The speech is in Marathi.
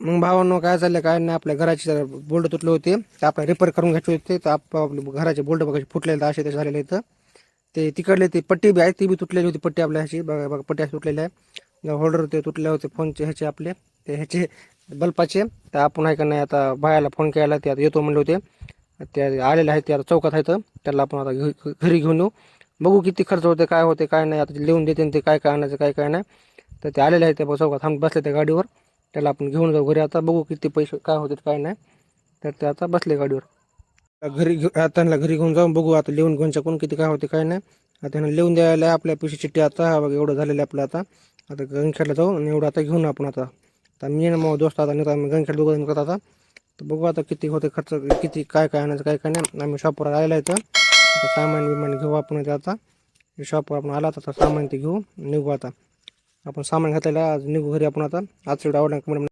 मग भावांनो काय झालं काय नाही, आपल्या घराचे बोल्ट तुटले होते ते आपल्याला रिपेअर करून घ्यायचे होते. तर आपले घराचे बोल्ट बघा फुटलेले असे ते झालेले आहेत. ते तिकडले ती पट्टी बी आहे ती बी तुटलेली होती. पट्टी आपल्या ह्याची बघा बघा पट्टी तुटलेली आहे. होल्डर ते तुटले होते फोनचे ह्याचे आपले ते ह्याचे बल्बाचे. तर आपण आहे का नाही आता बायाला फोन केला, ते आता येतो म्हणले होते. ते आलेले आहेत, ते आता चौकात आहेत. त्याला आपण आता घरी घेऊन येऊ. बघू किती खर्च होते काय होते काय नाही. आता लिहून देते ते काय काय आणायचं काय काय नाही. तर ते आलेले आहेत त्या चौकात थांब बसले त्या गाडीवर. त्याला आपण घेऊन जाऊ घरी. आता बघू किती पैसे काय होते काय नाही. तर ते आता बसले गाडीवर. घरी त्यांना घरी घेऊन जाऊन बघू आता लिहून घेऊन शकून किती काय होते काय नाही. आता त्यांना लिहून द्यायला आपल्या पैसे चिठ्ठी आता बघा एवढं झालेलं आपलं. आता गंगखेडला जाऊ आणि एवढं आता घेऊन आपण आता मी आणि मग दोस्त आता नाही आम्ही गंगखेड दोघं करत आता. तर बघू आता किती होते खर्च, किती काय काय आणायचं काय काय नाही. आम्ही शॉपवर आलेला आहे. आता सामान बिमान घेऊ आपण ते आता शॉपवर आपण आला आता सामान ते घेऊ निघू. आता आपण सामान घेतलेलं आज निघू घरी आपण. आता आज एवढं आवडणार